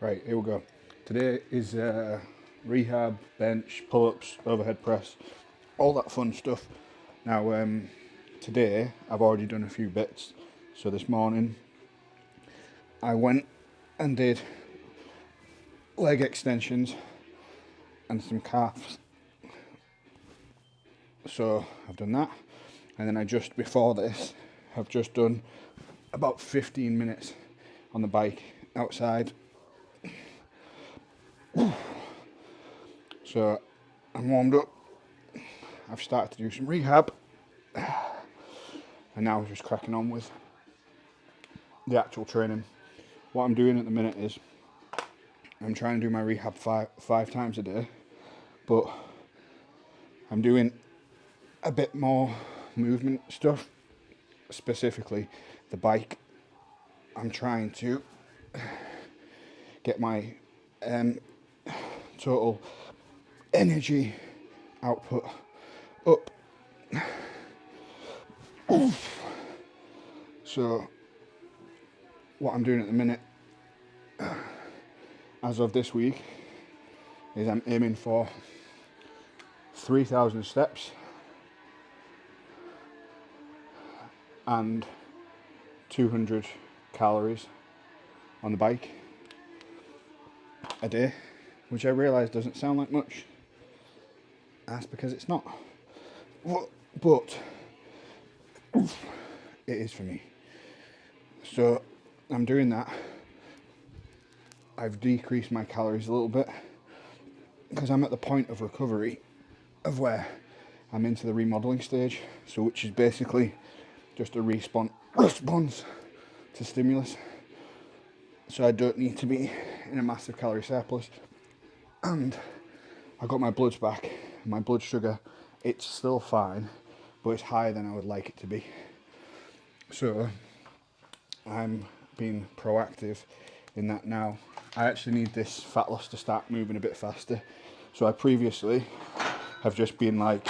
Right, here we go. Today is rehab, bench, pull-ups, overhead press, all that fun stuff. Now, today I've already done a few bits. So this morning I went and did leg extensions and some calves. So I've done that, and then before this, I've just done about 15 minutes on the bike outside. So I'm warmed up. I've started to do some rehab, and now I'm just cracking on with the actual training. What I'm doing at the minute is I'm trying to do my rehab five times a day, but I'm doing a bit more movement stuff, specifically the bike. I'm trying to get my total energy output up. So what I'm doing at the minute, as of this week, is I'm aiming for 3,000 steps and 200 calories on the bike a day, which I realise doesn't sound like much. That's because it's not. But it is for me. So I'm doing that. I've decreased my calories a little bit because I'm at the point of recovery of where I'm into the remodeling stage, so which is basically just a response to stimulus. So I don't need to be in a massive calorie surplus. And I got my bloods back. My blood sugar, it's still fine, but it's higher than I would like it to be. So I'm being proactive in that now. I actually need this fat loss to start moving a bit faster. So I previously have just been like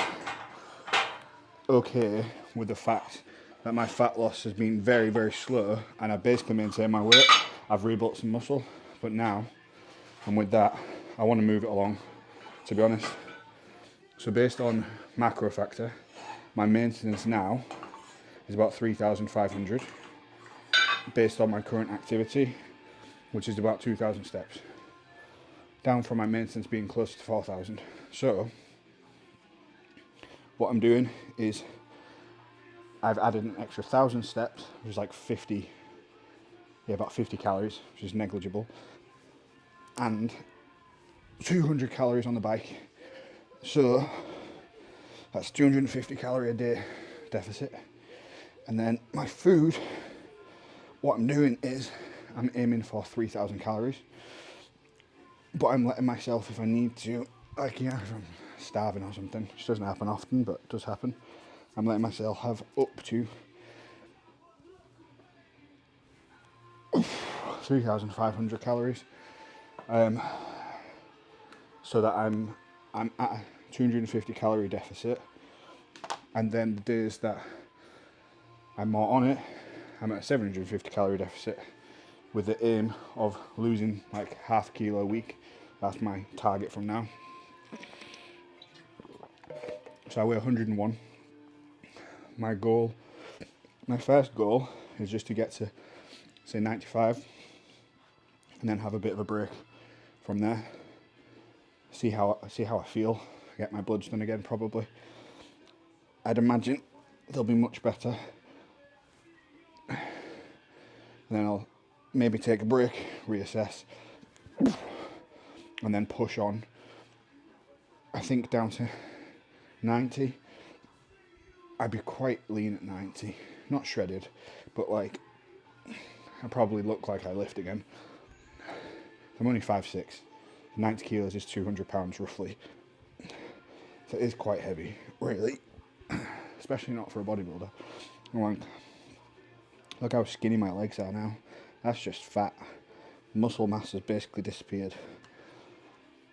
okay with the fact that my fat loss has been very, very slow, and I basically maintained my weight. I've rebuilt some muscle, but now I'm with that. I want to move it along, to be honest. So based on macro factor, my maintenance now is about 3,500 based on my current activity, which is about 2,000 steps, down from my maintenance being close to 4,000. So what I'm doing is I've added an extra 1,000 steps, which is like about 50 calories, which is negligible, and 200 calories on the bike. So that's 250 calorie a day deficit. And then my food, what I'm doing is I'm aiming for 3,000 calories, but I'm letting myself, if I need to, if I'm starving or something, which doesn't happen often, but it does happen, I'm letting myself have up to 3,500 calories, so that I'm at a 250 calorie deficit. And then the days that I'm more on it, I'm at a 750 calorie deficit, with the aim of losing like half a kilo a week. That's my target from now. So I weigh 101. My first goal is just to get to say 95, and then have a bit of a break from there. See how I feel. Get my bloods done again probably. I'd imagine they'll be much better. And then I'll maybe take a break, reassess, and then push on. I think down to 90. I'd be quite lean at 90. Not shredded, but like I probably look like I lift again. I'm only 5'6". 90 kilos is 200 pounds roughly. So it is quite heavy, really. Especially not for a bodybuilder. Like, look how skinny my legs are now. That's just fat. Muscle mass has basically disappeared.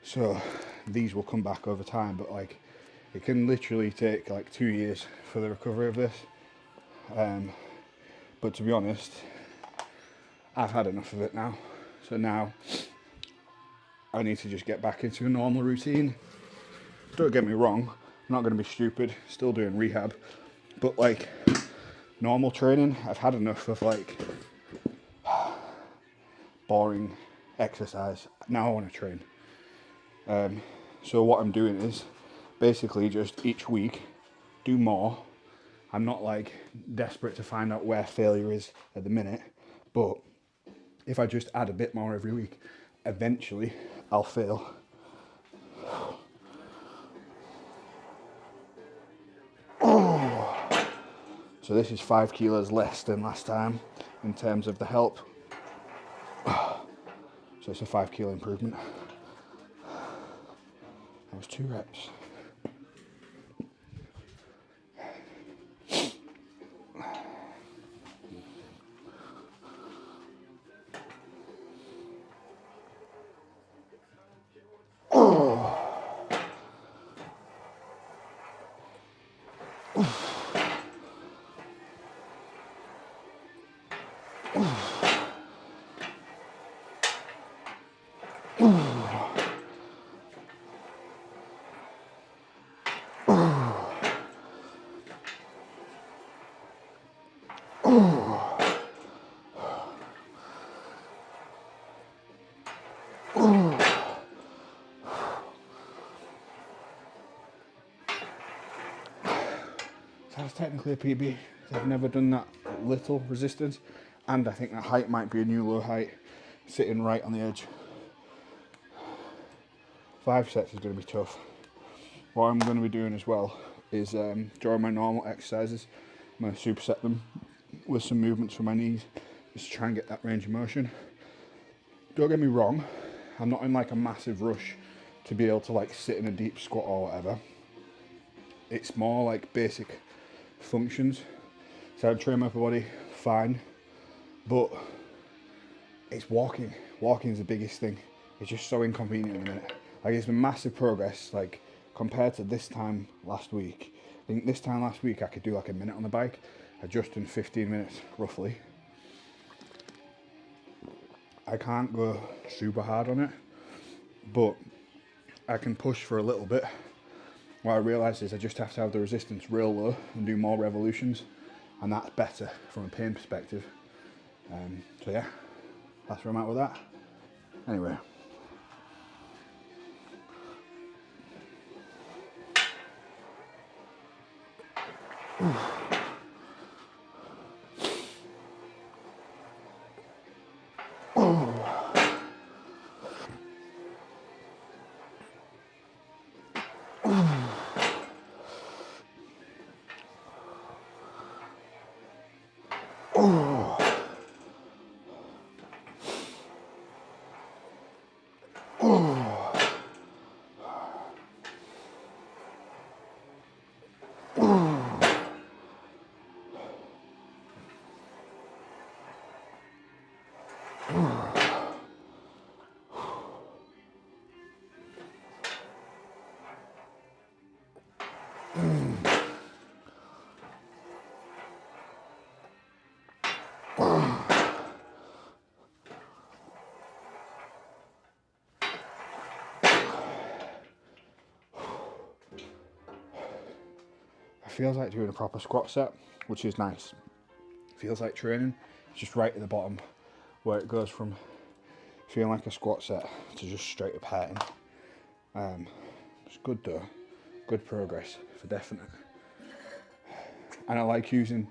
So these will come back over time, but like it can literally take like 2 years for the recovery of this. But to be honest, I've had enough of it now. So now I need to just get back into a normal routine. Don't get me wrong, I'm not going to be stupid, still doing rehab, but like normal training, I've had enough of like boring exercise. Now I want to train. So what I'm doing is basically just each week do more. I'm not like desperate to find out where failure is at the minute, but if I just add a bit more every week, eventually I'll fail. So this is 5 kilos less than last time in terms of the help. So it's a 5 kilo improvement. That was 2 reps. That's technically a PB. I've never done that little resistance, and I think that height might be a new low height, sitting right on the edge. 5 sets is going to be tough. What I'm going to be doing as well is during my normal exercises, I'm going to superset them with some movements for my knees, just to try and get that range of motion. Don't get me wrong, I'm not in like a massive rush to be able to like sit in a deep squat or whatever. It's more like basic functions. So I train my upper body fine, but it's walking. Walking is the biggest thing. It's just so inconvenient at the minute. Like it's been massive progress, like compared to this time last week. I think this time last week I could do like a minute on the bike. I just done 15 minutes roughly. I can't go super hard on it, but I can push for a little bit. What I realise is I just have to have the resistance real low and do more revolutions, and that's better from a pain perspective. So yeah, that's where I'm at with that. Anyway. It feels like doing a proper squat set, which is nice. It feels like training. It's just right at the bottom where it goes from feeling like a squat set to just straight up hitting. It's good though, good progress for definite. And I like using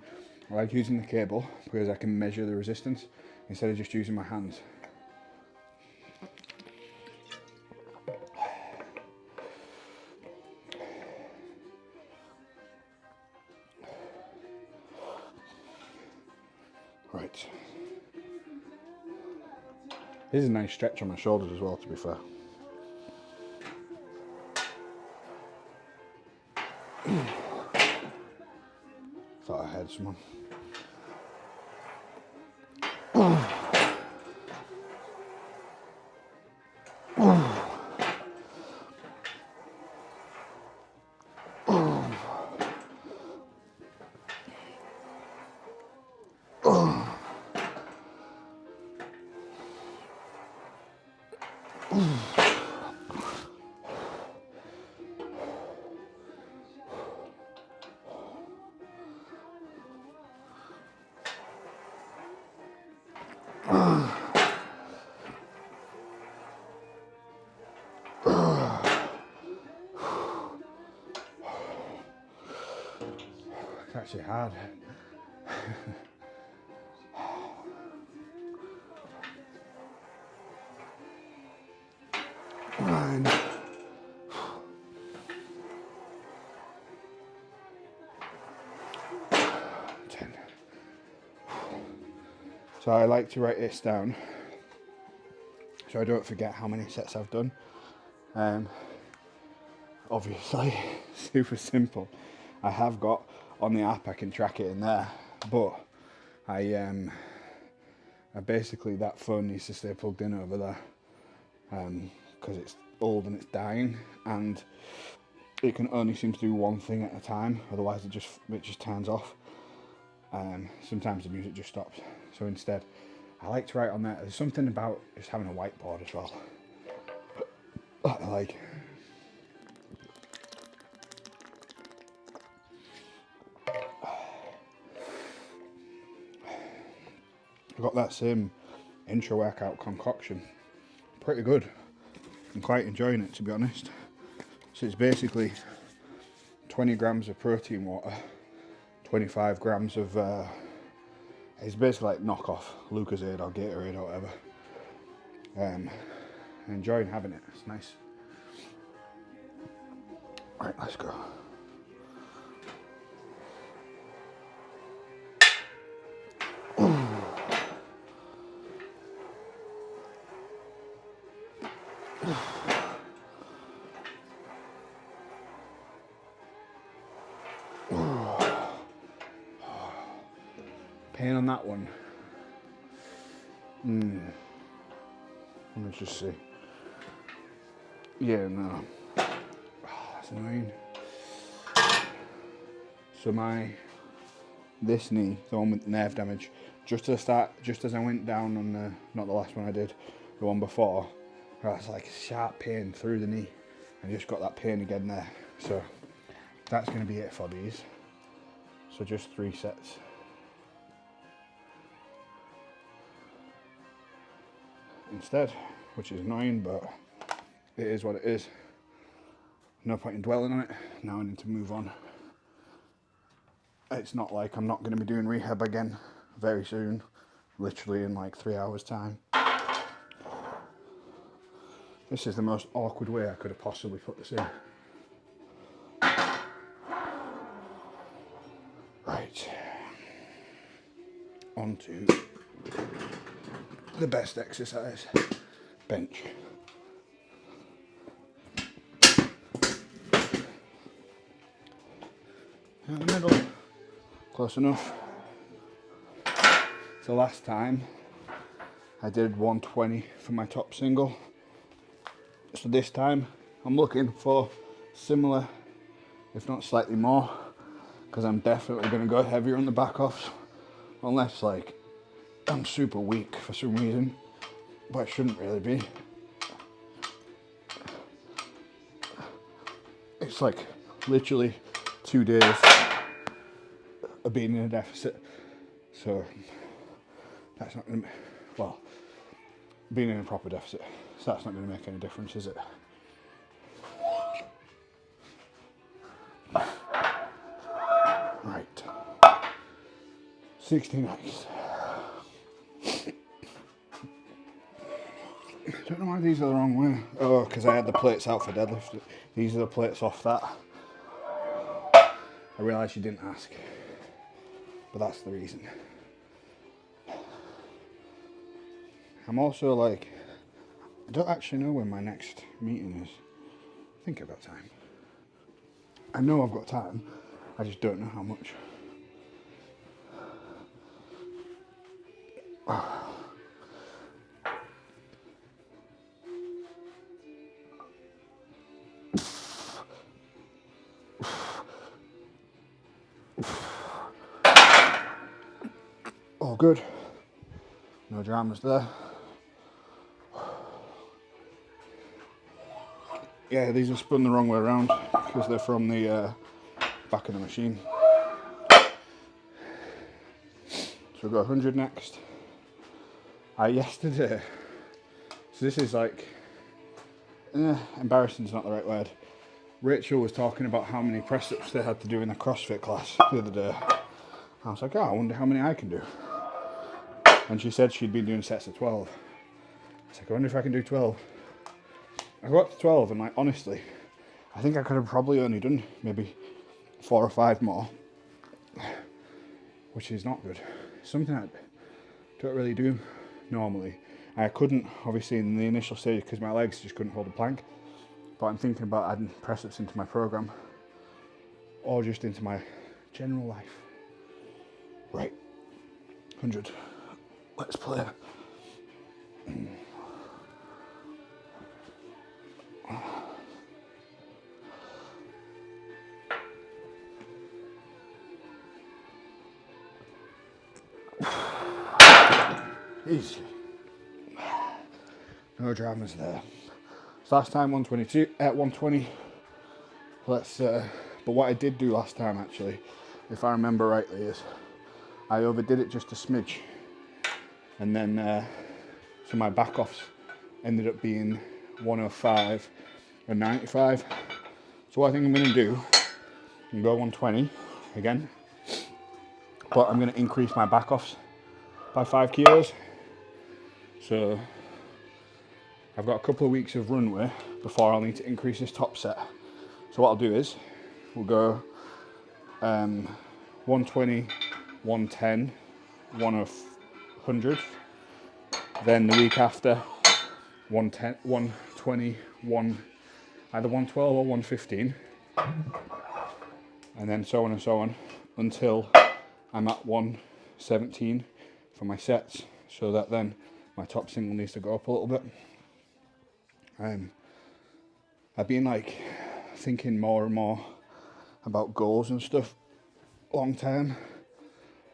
the cable because I can measure the resistance instead of just using my hands. Right. This is a nice stretch on my shoulders as well, to be fair. Thought I heard someone. actually hard. 9. 10. So I like to write this down so I don't forget how many sets I've done. Obviously, super simple. I have got on the app, I can track it in there, but I basically, that phone needs to stay plugged in over there because it's old and it's dying, and it can only seem to do one thing at a time, otherwise it just turns off. Sometimes the music just stops. So instead, I like to write on there. There's something about just having a whiteboard as well. I like. I got that same intro workout concoction. Pretty good. I'm quite enjoying it, to be honest. So it's basically 20 grams of protein water, 25 grams of it's basically like knockoff Lucozade or Gatorade or whatever. I'm enjoying having it. It's nice. Right, let's go. Pain on that one. Let me just see. Yeah, no. That's annoying. So this knee, the one with nerve damage, just as I went down on the, not the last one I did, the one before, that's like sharp pain through the knee. I just got that pain again there. So that's going to be it for these. So just 3 sets. Instead, which is annoying, but it is what it is. No point in dwelling on it. Now I need to move on. It's not like I'm not going to be doing rehab again very soon, literally in like 3 hours time. This is the most awkward way I could have possibly put this in. Right, on to the best exercise, bench. In the middle, close enough. So last time I did 120 for my top single. So this time I'm looking for similar, if not slightly more, because I'm definitely going to go heavier on the back offs, unless like I'm super weak for some reason, but I shouldn't really be. It's like literally 2 days of being in a deficit, so that's not going to, well, being in a proper deficit, so that's not going to make any difference, is it? Right, 60 next. I don't know why these are the wrong way. Oh, because I had the plates out for deadlift. These are the plates off that. I realised you didn't ask, but that's the reason. I'm also like, I don't actually know when my next meeting is. I think I've got time. I know I've got time, I just don't know how much. All good. No dramas there. Yeah, these are spun the wrong way around because they're from the back of the machine. So we've got 100 next. Yesterday, so this is like, embarrassing is not the right word. Rachel was talking about how many press-ups they had to do in a CrossFit class the other day. I was like, oh, I wonder how many I can do. And she said she'd been doing sets of 12. I was like, I wonder if I can do 12. I got to 12 and like, honestly, I think I could have probably only done maybe 4 or 5 more, which is not good. Something I don't really do normally. I couldn't, obviously, in the initial stage because my legs just couldn't hold a plank. But I'm thinking about adding press-ups into my program or just into my general life. Right, 100. Let's play. Easy. No dramas there. So last time 122 at 120. Let's. But what I did do last time, actually, if I remember rightly, is I overdid it just a smidge, and then so my back offs ended up being 105 and 95. So what I think I'm going to do, I'm going to go 120 again, but I'm going to increase my back offs by 5 kilos. So I've got a couple of weeks of runway before I'll need to increase this top set. So what I'll do is we'll go 120, 110, 100. Then the week after 110, 120, either 112 or 115. And then so on and so on until I'm at 117 for my sets, so that then my top single needs to go up a little bit. I've been like thinking more and more about goals and stuff long term,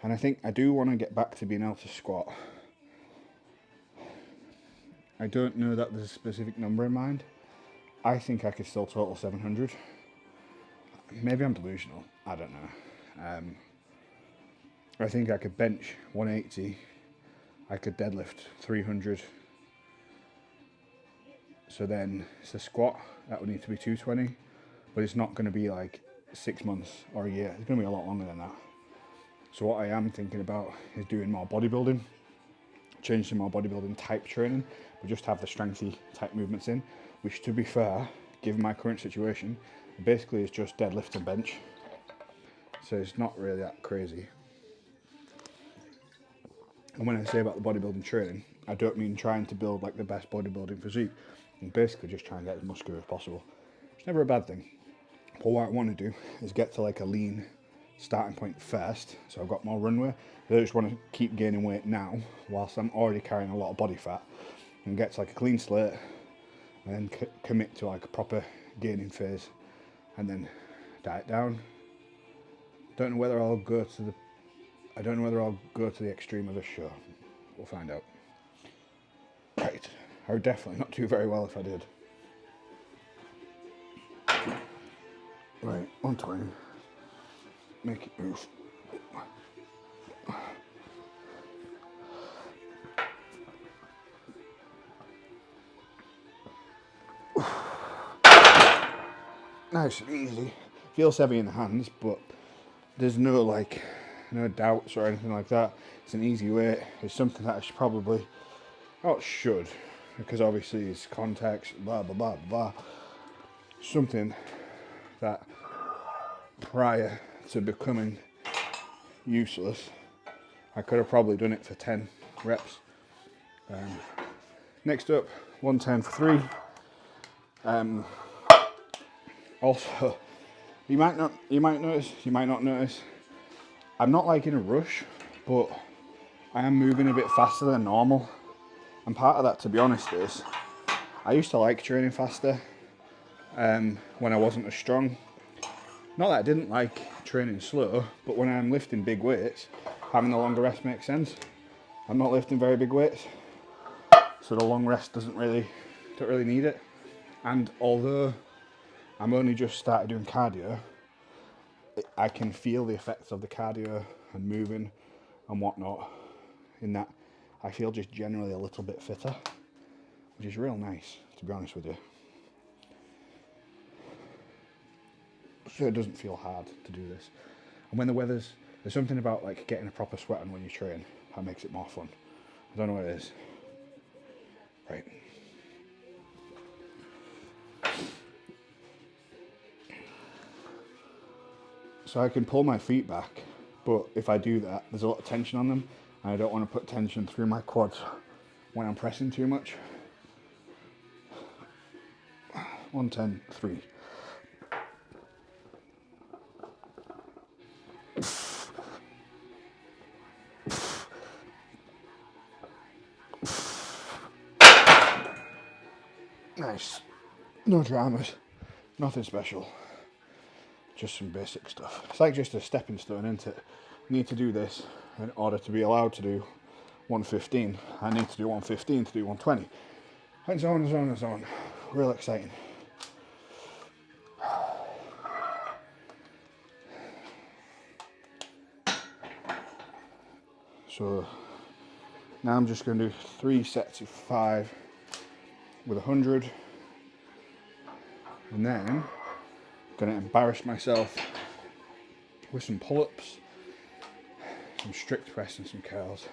and I think I do want to get back to being able to squat. I don't know that there's a specific number in mind. I think I could still total 700. Maybe I'm delusional, I don't know. I think I could bench 180, I could deadlift 300. So then it's a squat, that would need to be 220, but it's not going to be like 6 months or a year. It's going to be a lot longer than that. So what I am thinking about is doing more bodybuilding, change to more bodybuilding type training, but just have the strengthy type movements in, which, to be fair, given my current situation, basically is just deadlift and bench. So it's not really that crazy. And when I say about the bodybuilding training, I don't mean trying to build like the best bodybuilding physique. And basically just try and get as muscular as possible. It's never a bad thing. But what I want to do is get to like a lean starting point first, so I've got more runway. I just want to keep gaining weight now whilst I'm already carrying a lot of body fat, and get to like a clean slate, and then commit to like a proper gaining phase, and then diet down. I don't know whether I'll go to the extreme of this show. We'll find out. Right, I would definitely not do very well if I did. Right, 120. Make it move. Nice and easy. Feels heavy in the hands, but there's no doubts or anything like that. It's an easy weight. It's something that I should probably, because obviously it's context, blah blah blah blah. Something that prior to becoming useless, I could have probably done it for 10 reps. Next up, 110 for 3. Also, you might not notice, I'm not like in a rush, but I am moving a bit faster than normal. And part of that, to be honest, is I used to like training faster when I wasn't as strong. Not that I didn't like training slow, but when I'm lifting big weights, having the longer rest makes sense. I'm not lifting very big weights, so the long rest don't really need it. And although I'm only just started doing cardio, I can feel the effects of the cardio and moving and whatnot, in that I feel just generally a little bit fitter, which is real nice, to be honest with you. so it doesn't feel hard to do this. And when there's something about like getting a proper sweat on when you train that makes it more fun. I don't know what it is. Right. So I can pull my feet back, but if I do that, there's a lot of tension on them, and I don't want to put tension through my quads when I'm pressing too much. 110, 3. Nice. No dramas. Nothing special. Just some basic stuff. It's like just a stepping stone, isn't it? You need to do this in order to be allowed to do 115. I need to do 115 to do 120. And so on and so on and so on. Real exciting. So now I'm just going to do 3 sets of 5 with 100. And then I'm going to embarrass myself with some pull-ups, some strict press and some curls.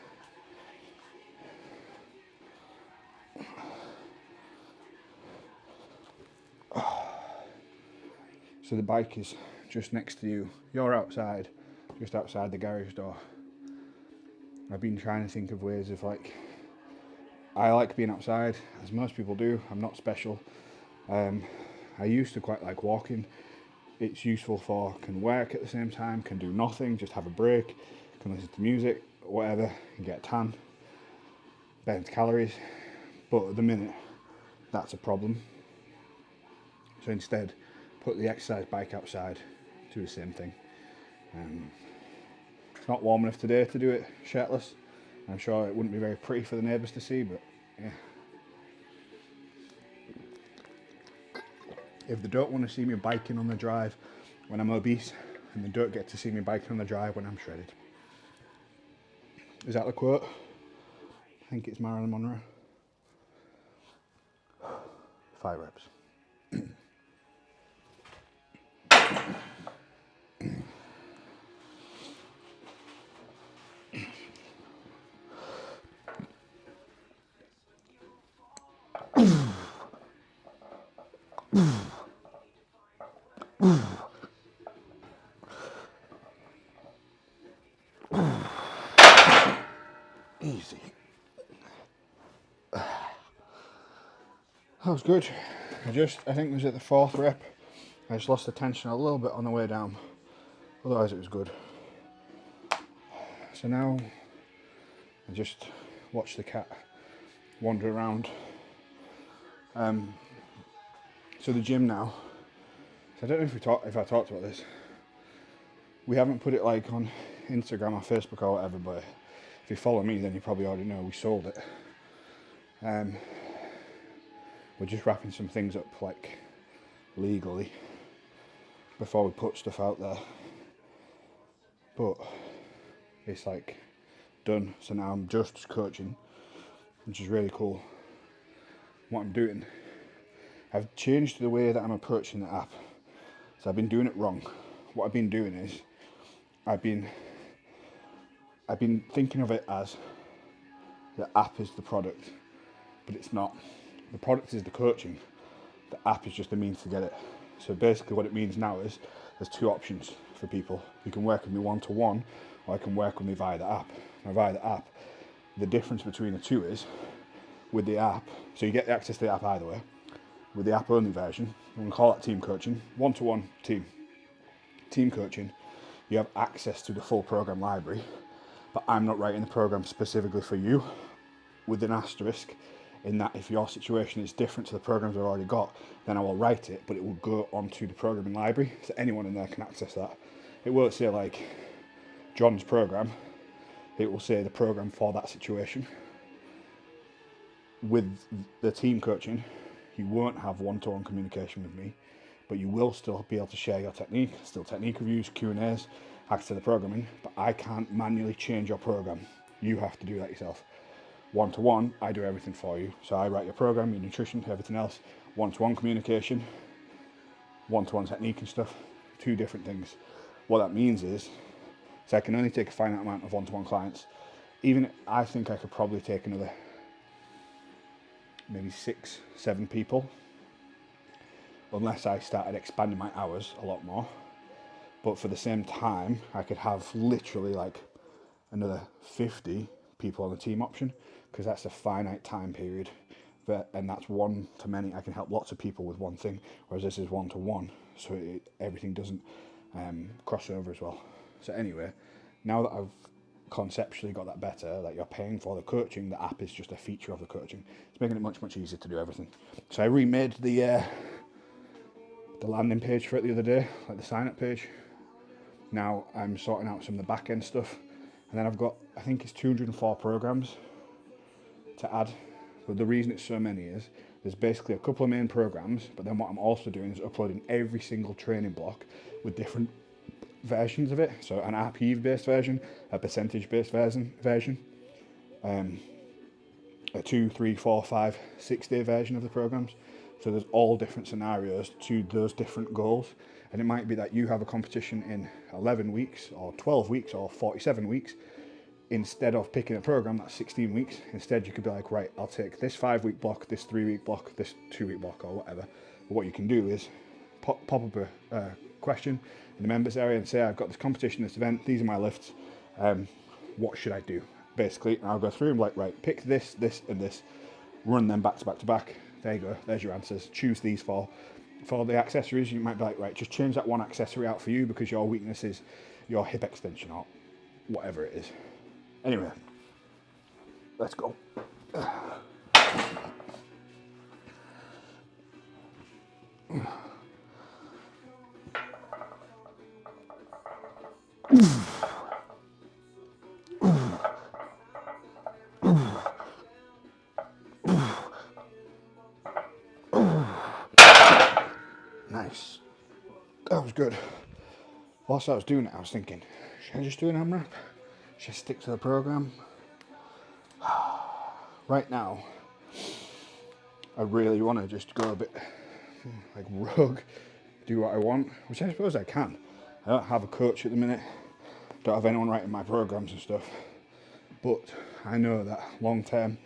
So the bike is just next to you. You're outside, just outside the garage door. I've been trying to think of ways of like, I like being outside, as most people do. I'm not special. I used to quite like walking. It's useful for, can work at the same time, can do nothing, just have a break, can listen to music, whatever, and get a tan, burn calories. But at the minute, that's a problem. So instead, put the exercise bike outside, do the same thing. It's not warm enough today to do it shirtless. I'm sure it wouldn't be very pretty for the neighbours to see, but yeah. If they don't want to see me biking on the drive when I'm obese, and they don't get to see me biking on the drive when I'm shredded. Is that the quote? I think it's Marilyn Monroe. 5 reps. Easy. That was good. I think it was at the 4th rep. I just lost the tension a little bit on the way down. Otherwise it was good. So now I just watch the cat wander around. So the gym now. So I don't know if I talked about this. We haven't put it like on Instagram or Facebook or whatever, but if you follow me, then you probably already know we sold it. We're just wrapping some things up like legally before we put stuff out there. But it's like done. So now I'm just coaching, which is really cool. What I'm doing, I've changed the way that I'm approaching the app. So I've been doing it wrong. What I've been doing is I've been thinking of it as the app is the product, but it's not. The product is the coaching. The app is just the means to get it. So basically what it means now is there's 2 options for people. You can work with me one-to-one, or I can work with me via the app. Now via the app, the difference between the 2 is with the app, so you get the access to the app either way. With the app only version, we can call that team coaching, one-to-one team. Team coaching, you have access to the full program library, but I'm not writing the program specifically for you, with an asterisk, in that if your situation is different to the programs I've already got, then I will write it, but it will go onto the programming library, so anyone in there can access that. It won't say like John's program, it will say the program for that situation. With the team coaching, you won't have one-to-one communication with me, but you will still be able to share your technique, still technique reviews, Q&As, access to the programming, but I can't manually change your program. You have to do that yourself. One-to-one, I do everything for you. So I write your program, your nutrition, everything else. One-to-one communication, one-to-one technique and stuff, two different things. What that means is, so I can only take a finite amount of one-to-one clients. Even I think I could probably take another maybe 6, 7 people, unless I started expanding my hours a lot more. But for the same time, I could have literally like another 50 people on the team option, because that's a finite time period. And that's one to many. I can help lots of people with one thing, whereas this is one to one, so everything doesn't cross over as well. So anyway, now that I've conceptually got that better, that you're paying for the coaching, the app is just a feature of the coaching. It's making it much, much easier to do everything. So I remade the landing page for it the other day, like the sign up page. Now I'm sorting out some of the back end stuff, and then I've got, I think it's 204 programs to add. But the reason it's so many is there's basically a couple of main programs, but then what I'm also doing is uploading every single training block with different versions of it. So an RPE based version, a percentage based version, a 2, 3, 4, 5, 6 day version of the programs. So there's all different scenarios to those different goals. And it might be that you have a competition in 11 weeks or 12 weeks or 47 weeks. Instead of picking a program that's 16 weeks, instead you could be like, right, I'll take this 5-week block, this 3-week block, this 2-week block, or whatever. But what you can do is pop up a question in the members area and say, I've got this competition, this event, these are my lifts, what should I do? Basically, and I'll go through and like, right, pick this, this, and this, run them back to back to back. There you go, there's your answers. Choose these for the accessories. You might be like, right, just change that one accessory out for you because your weakness is your hip extension or whatever it is. Anyway, let's go. Nice. That was good. Whilst I was doing it, I was thinking, should I just do an AMRAP? Should I stick to the program? Right now, I really want to just go a bit like rogue, do what I want, which I suppose I can. I don't have a coach at the minute, don't have anyone writing my programs and stuff, but I know that long term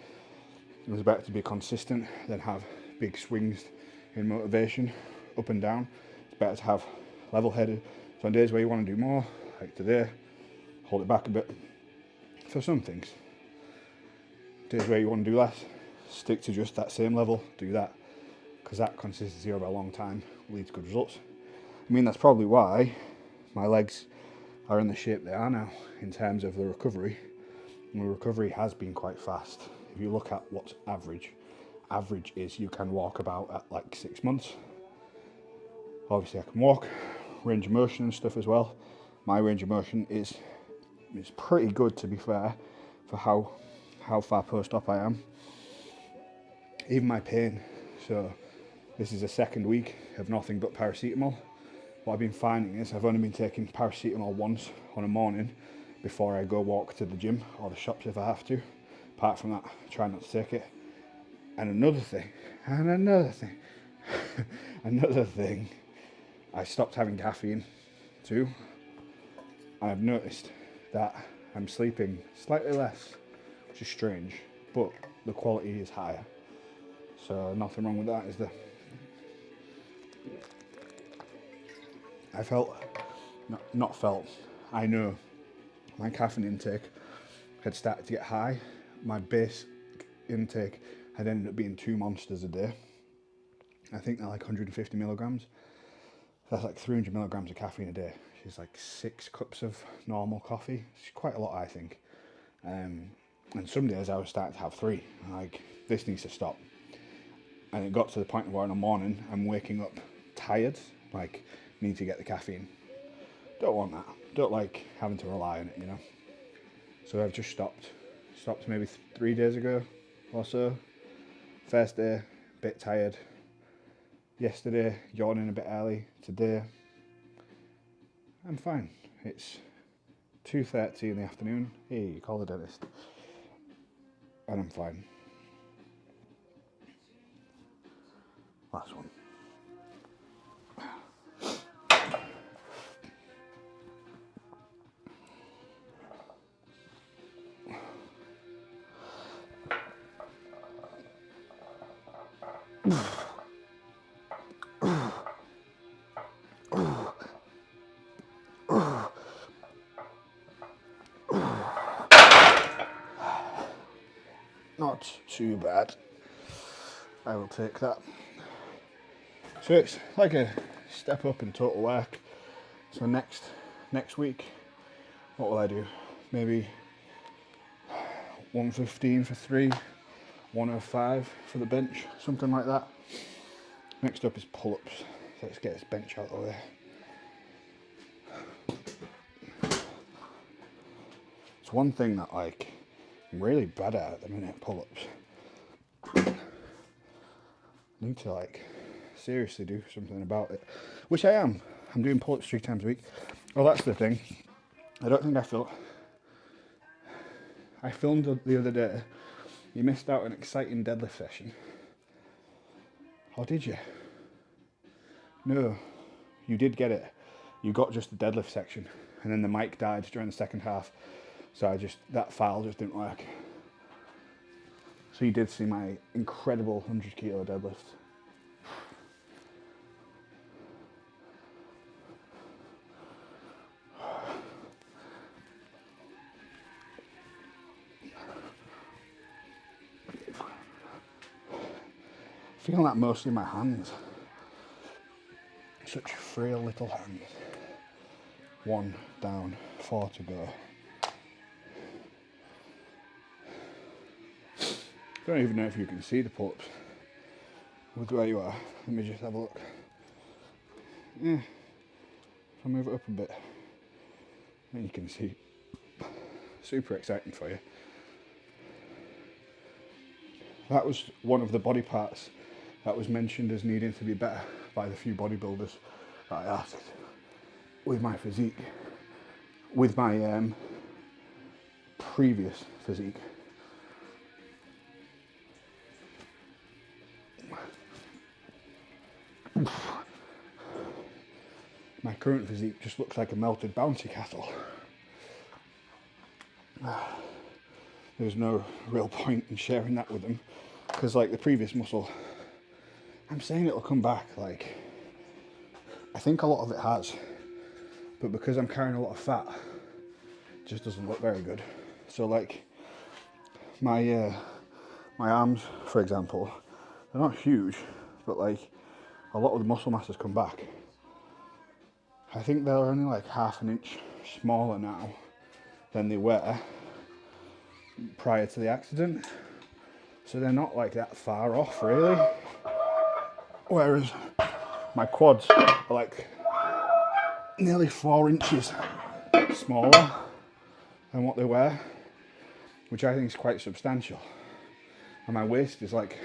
it was better to be consistent than have big swings in motivation up and down. It's better to have level headed. So on days where you want to do more, like today, hold it back a bit for some things. Days where you want to do less, stick to just that same level, do that, because that consistency over a long time leads to good results. I mean, that's probably why my legs are in the shape they are now in terms of the recovery. And the recovery has been quite fast. If you look at what's average is you can walk about at like 6 months. Obviously I can walk, range of motion and stuff as well. My range of motion is pretty good, to be fair, for how far post-op I am. Even my pain, so this is the second week of nothing but paracetamol. What I've been finding is I've only been taking paracetamol once on a morning before I go walk to the gym or the shops if I have to. Apart from that, I try not to take it. And another thing, I stopped having caffeine too. And I've noticed that I'm sleeping slightly less, which is strange, but the quality is higher. So nothing wrong with that, is there? I know my caffeine intake had started to get high. My base intake had ended up being 2 monsters a day. I think they're like 150 milligrams. That's like 300 milligrams of caffeine a day. Which is like 6 cups of normal coffee. It's quite a lot, I think. And some days I was starting to have 3. Like, this needs to stop. And it got to the point where in the morning I'm waking up tired, like need to get the caffeine. Don't want that. Don't like having to rely on it, you know. So I've just stopped. Stopped maybe 3 days ago or so. First day, a bit tired. Yesterday, yawning a bit early. Today, I'm fine. It's 2:30 in the afternoon. Hey, call the dentist. And I'm fine. Last one. not too bad. I will take that. So it's like a step up in total work. So next week, what will I do? Maybe 115 for 3, 105 for the bench, something like that. Next up is pull-ups. So let's get this bench out of the way. It's one thing that like I'm really bad at the minute, pull-ups. I need to like seriously do something about it, which I am. I'm doing pull-ups 3 times a week. Well, that's the thing. I don't think I filmed the other day. You missed out an exciting deadlift session. Or did you? No, you did get it. You got just the deadlift section, and then the mic died during the second half. So that file just didn't work. So you did see my incredible 100 kilo deadlift. Feeling that mostly in my hands. Such frail little hands. 1 down, 4 to go. Don't even know if you can see the pull-ups with where you are. Let me just have a look. Yeah, if I move it up a bit, then you can see. Super exciting for you. That was one of the body parts that was mentioned as needing to be better by the few bodybuilders that I asked with my physique, with my previous physique. My current physique just looks like a melted bouncy castle. There's no real point in sharing that with them, because like the previous muscle, I'm saying it'll come back, like I think a lot of it has, but because I'm carrying a lot of fat, it just doesn't look very good. So like my arms, for example, they're not huge, but like a lot of the muscle mass has come back. I think they're only like ½ an inch smaller now than they were prior to the accident. So they're not like that far off really. Whereas my quads are like nearly 4 inches smaller than what they were, which I think is quite substantial. And my waist is like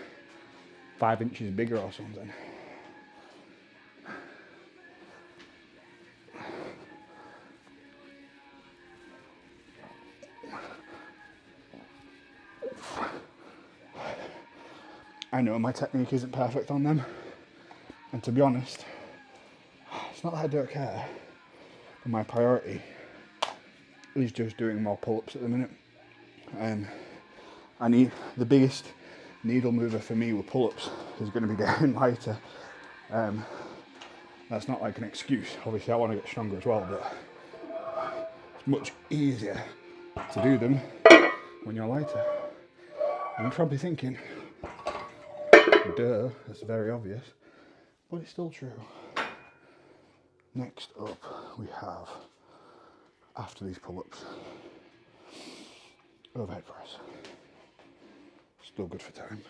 5 inches bigger or something. I know my technique isn't perfect on them, and to be honest, it's not that I don't care, but my priority is just doing more pull-ups at the minute. I need the biggest needle mover for me with pull-ups is going to be getting lighter. That's not like an excuse. Obviously, I want to get stronger as well, but it's much easier to do them when you're lighter. And you're probably thinking, duh, that's very obvious, but it's still true. Next up, we have, after these pull-ups, overhead press. Still good for time.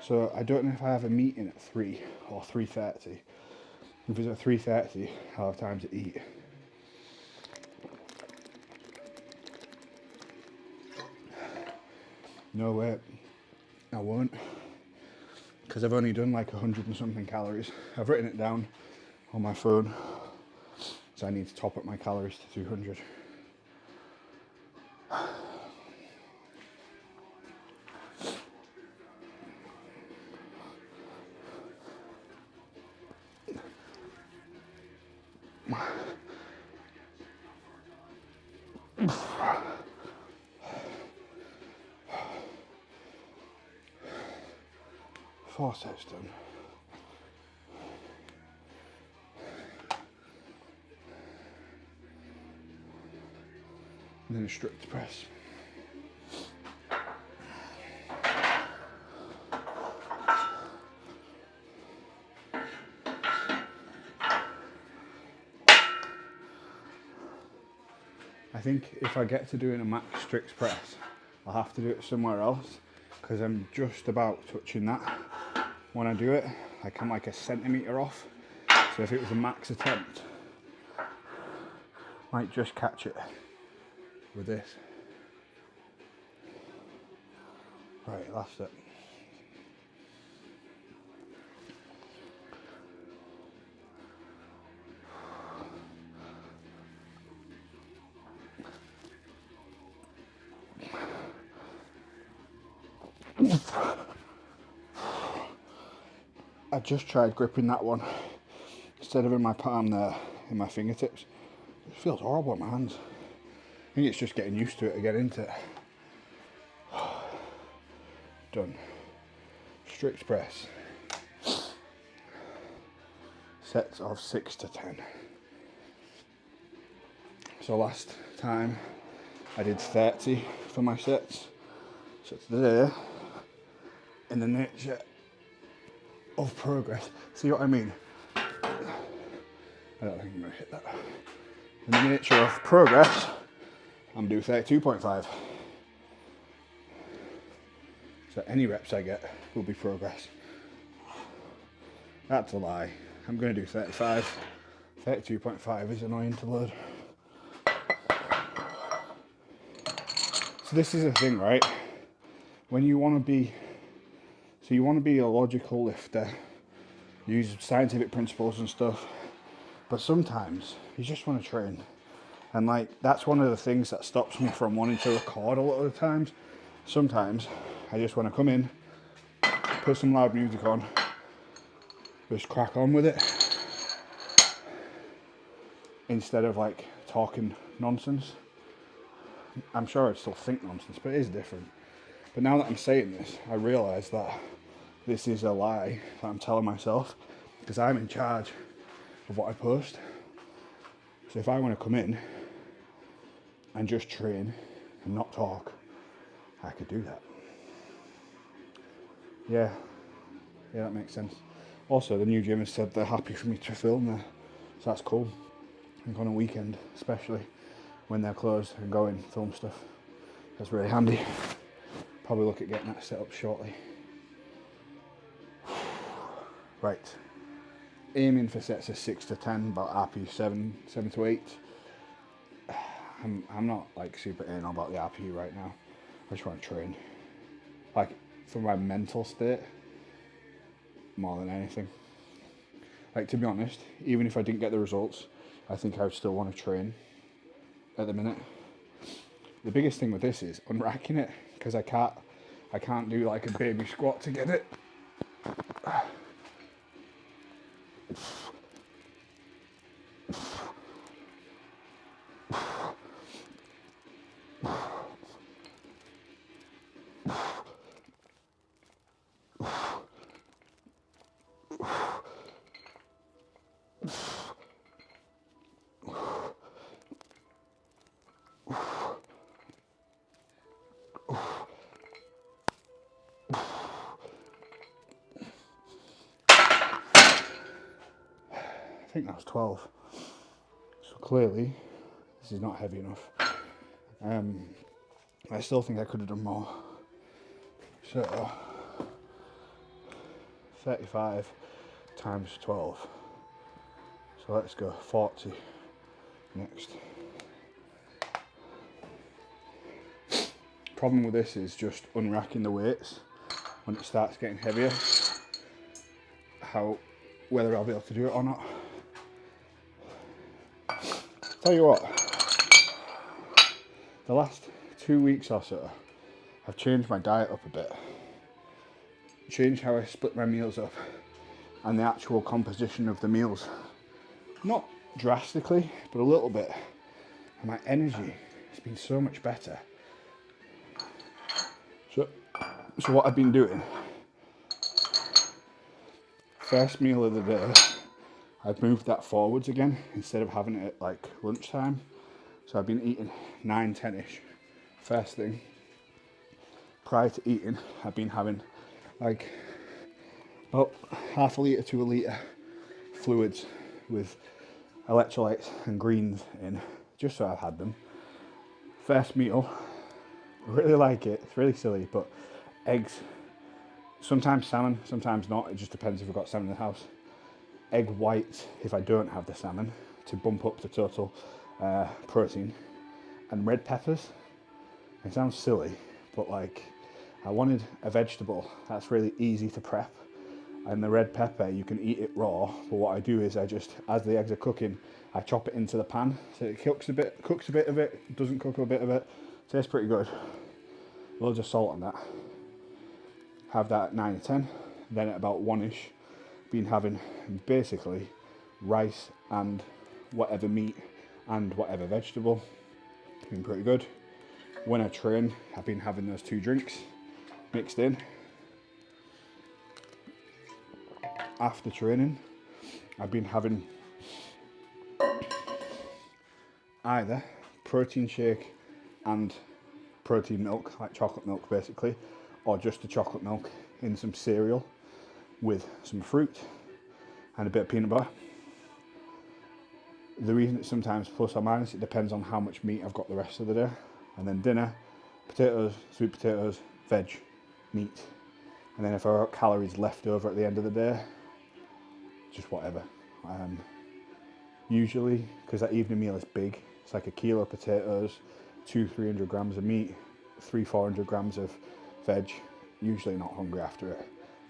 So I don't know if I have a meeting at 3 or 3:30. If it's at 3:30, I'll have time to eat. No way, I won't, because I've only done like 100 and something calories. I've written it down on my phone, so I need to top up my calories to 200. Four sets done. And then a strict press. think if I get to doing a max strict press, I'll have to do it somewhere else because I'm just about touching that when I do it. Like I'm like a centimetre off. So if it was a max attempt, I might just catch it with this. Right, last set. I just tried gripping that one instead of in my palm there, in my fingertips. It feels horrible in my hands. I think it's just getting used to it again, isn't it? Done. Strict press. Sets of 6 to 10. So last time I did 30 for my sets. So today, in the nature of progress, see what I mean? I don't think I'm going to hit that. In the nature of progress, I'm doing 32.5. So any reps I get will be progress. That's a lie. I'm going to do 35. 32.5 is annoying to load. So this is the thing, right? When you want to be, you want to be a logical lifter, use scientific principles and stuff, but sometimes you just want to train. And like, that's one of the things that stops me from wanting to record a lot of the times. Sometimes I just want to come in, put some loud music on, just crack on with it, instead of like talking nonsense. I'm sure I'd still think nonsense, but it is different. But now that I'm saying this, I realise that this is a lie that I'm telling myself, because I'm in charge of what I post. So if I want to come in and just train and not talk, I could do that. Yeah, that makes sense. Also, the new gym has said they're happy for me to film there, so that's cool. I think on a weekend, especially when they're closed, and go in, film stuff. That's really handy. Probably look at getting that set up shortly. Right, aiming for sets of 6 to 10, about RP 7 to 8. I'm not like super anal about the RP right now. I just want to train. Like, for my mental state, more than anything. Like, to be honest, even if I didn't get the results, I think I would still want to train at the minute. The biggest thing with this is unracking it, because I can't do like a baby squat to get it. I think that was 12. So clearly, this is not heavy enough. I still think I could have done more. So, 35 times 12. So let's go 40 next. Problem with this is just unracking the weights when it starts getting heavier. Whether I'll be able to do it or not. Tell you what, the last 2 weeks or so, I've changed my diet up a bit. Changed how I split my meals up and the actual composition of the meals. Not drastically, but a little bit. And my energy has been so much better. So what I've been doing, first meal of the day, I've moved that forwards again instead of having it at like lunchtime. So I've been eating 9, 10ish first thing. Prior to eating, I've been having like about half a litre to a litre fluids with electrolytes and greens in, just so I've had them. First meal, I really like it. It's really silly, but eggs, sometimes salmon, sometimes not. It just depends if I've got salmon in the house. Egg whites if I don't have the salmon to bump up the total protein. And red peppers. It sounds silly, but like I wanted a vegetable that's really easy to prep. And the red pepper, you can eat it raw, but what I do is I just, as the eggs are cooking, I chop it into the pan, so it cooks a bit of it, doesn't cook a bit of it, tastes pretty good. Loads of salt on that. Have that at 9 or 10, then at about 1ish, been having basically rice and whatever meat and whatever vegetable. Been pretty good. When I train, I've been having those 2 drinks mixed in. After training, I've been having either protein shake and protein milk, like chocolate milk basically, or just the chocolate milk in some cereal with some fruit and a bit of peanut butter. The reason it's sometimes plus or minus, it depends on how much meat I've got the rest of the day. And then dinner, potatoes, sweet potatoes, veg, meat. And then if I've got calories left over at the end of the day, just whatever. Usually, because that evening meal is big, it's like a kilo of potatoes, 200-300 grams of meat, 300-400 grams of veg. Usually not hungry after it.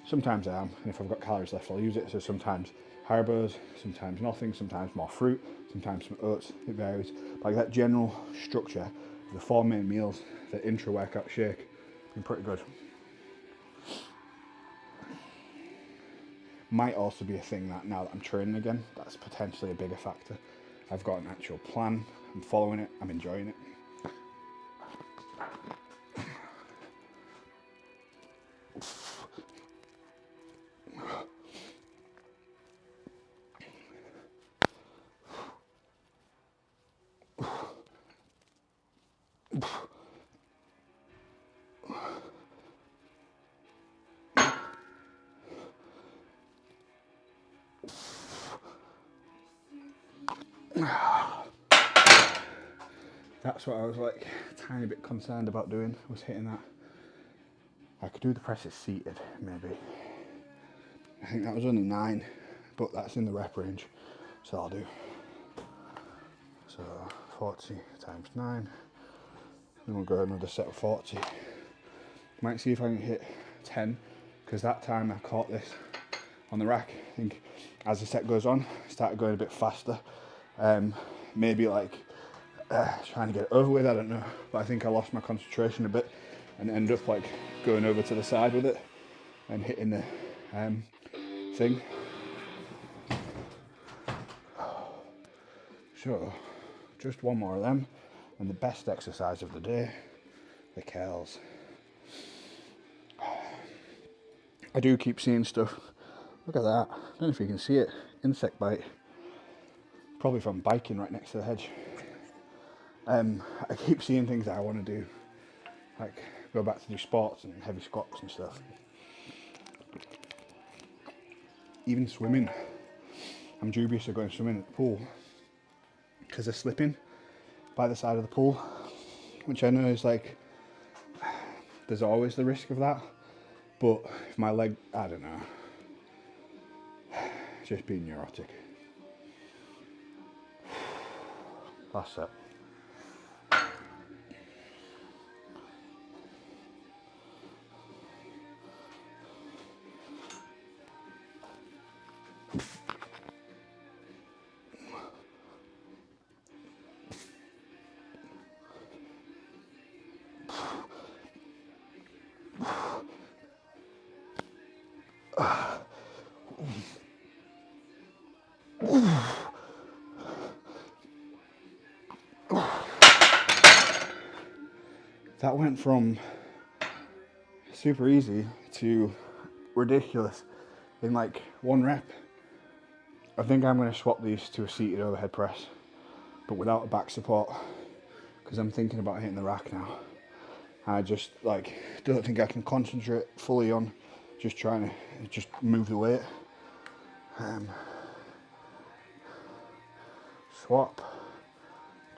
Sometimes I am, and if I've got calories left, I'll use it. So sometimes Haribo's, sometimes nothing, sometimes more fruit, sometimes some oats. It varies. But like that general structure, the 4 main meals, the intra-workout shake, been pretty good. Might also be a thing that now that I'm training again, that's potentially a bigger factor. I've got an actual plan, I'm following it, I'm enjoying it. That's what I was like a tiny bit concerned about doing, was hitting that. I could do the presses seated, maybe. I think that was only 9, but that's in the rep range, so I'll do. So 40 times 9, then we'll go another set of 40. Might see if I can hit 10, because that time I caught this on the rack. I think as the set goes on, I started going a bit faster. Maybe like trying to get it over with, I don't know. But I think I lost my concentration a bit and ended up like going over to the side with it and hitting the thing. So, just one more of them. And the best exercise of the day, the curls. I do keep seeing stuff. Look at that. I don't know if you can see it. Insect bite. Probably from biking right next to the hedge. I keep seeing things that I want to do. Like go back to do sports and heavy squats and stuff. Even swimming. I'm dubious of going swimming at the pool because of slipping by the side of the pool, which I know is like, there's always the risk of that. But if my leg, I don't know, just being neurotic. Last set. That went from super easy to ridiculous in like 1 rep. I think I'm going to swap these to a seated overhead press, but without a back support, because I'm thinking about hitting the rack now. I just like don't think I can concentrate fully on just trying to just move the weight. Swap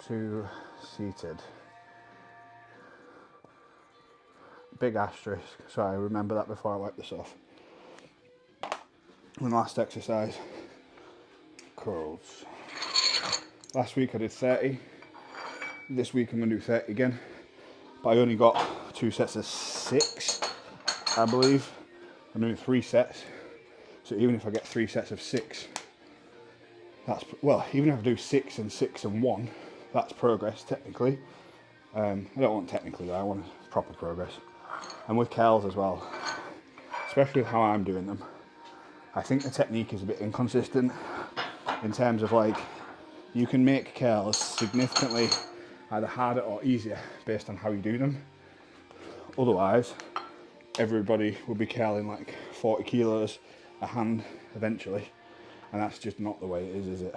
to seated. big asterisk, so I remember that before I wipe this off. And last exercise, curls. Last week I did 30. This week I'm going to do 30 again. But I only got 2 sets of 6, I believe. I'm doing 3 sets. So even if I get 3 sets of 6, that's, well, even if I do 6 and 6 and 1, that's progress technically. I don't want technically though, I want proper progress. And with curls as well, especially with how I'm doing them, I think the technique is a bit inconsistent in terms of like, you can make curls significantly either harder or easier based on how you do them. Otherwise, everybody will be curling like 40 kilos a hand eventually, and that's just not the way it is it?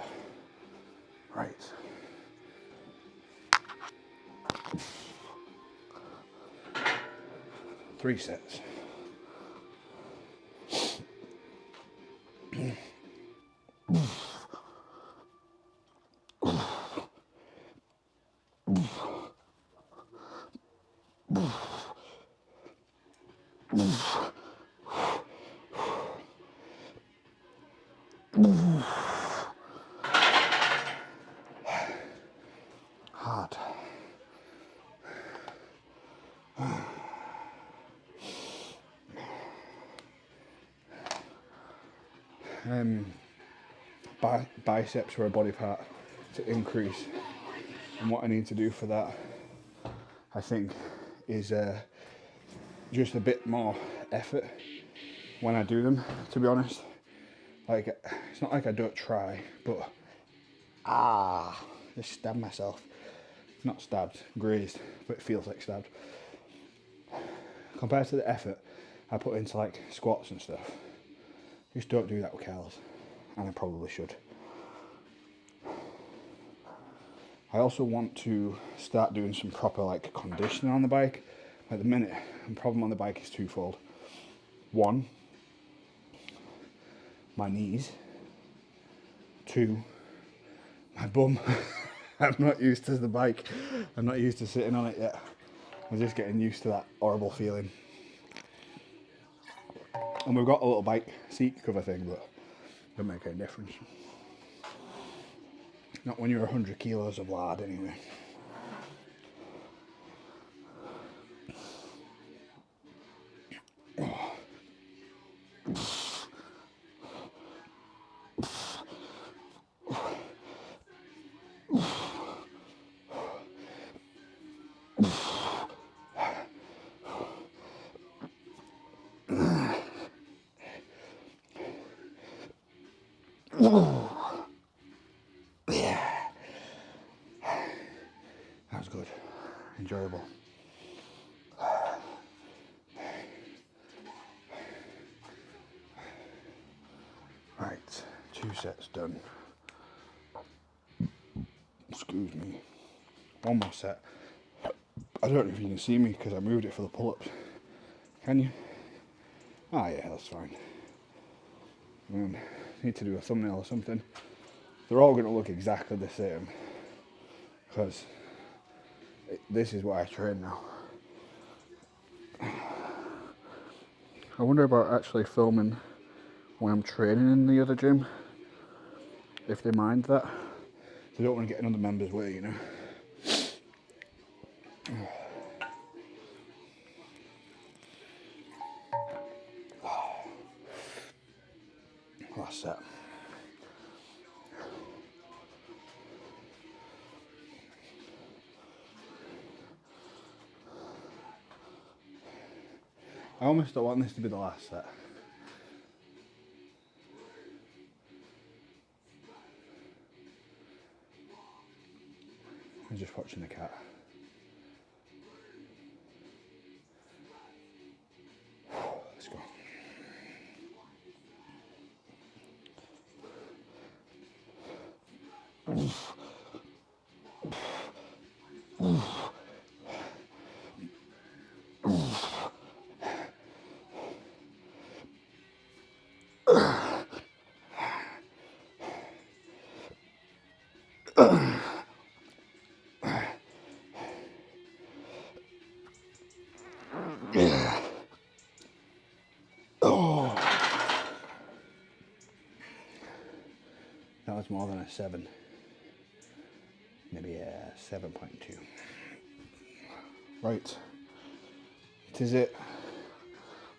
Right. Three sets. Hard. Biceps are a body part to increase, and what I need to do for that, I think, is just a bit more effort when I do them, to be honest. Like, it's not like I don't try, but just stabbed myself. Not stabbed, grazed, but it feels like stabbed. Compared to the effort I put into like squats and stuff, just don't do that with curls, and I probably should. I also want to start doing some proper like conditioning on the bike. At the minute, the problem on the bike is twofold. One, my knees. Two, my bum. I'm not used to the bike. I'm not used to sitting on it yet. I'm just getting used to that horrible feeling. And we've got a little bike seat cover thing, but it doesn't make any difference. Not when you're 100 kilos of lard anyway. Yeah. That was good. Enjoyable. Right, 2 sets done. Excuse me. One more set. I don't know if you can see me because I moved it for the pull-ups. Can you? Ah, yeah, that's fine. Need to do a thumbnail or something. They're all going to look exactly the same because this is what I train now. I wonder about actually filming when I'm training in the other gym, if they mind that. They don't want to get another member's way, you know. Last set. I almost don't want this to be the last set. I'm just watching the cat. Let's go. That was more than a 7. Maybe a 7.2. Right. It is it.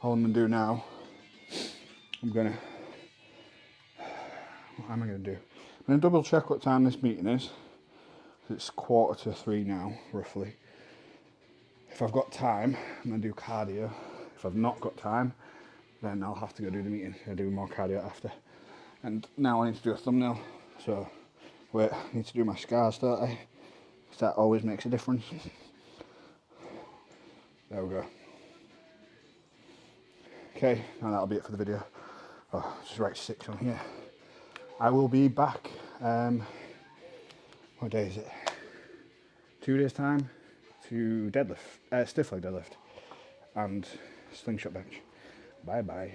All I'm going to do now, what am I going to do? I'm going to double check what time this meeting is. It's 2:45 now, roughly. If I've got time, I'm going to do cardio. If I've not got time, then I'll have to go do the meeting. I'll do more cardio after. And now I need to do a thumbnail. So, wait, I need to do my scars, don't I? Because that always makes a difference. There we go. Okay, now that'll be it for the video. Oh, just write 6 on here. I will be back. What day is it? 2 days time to deadlift, stiff leg deadlift, and slingshot bench. Bye bye.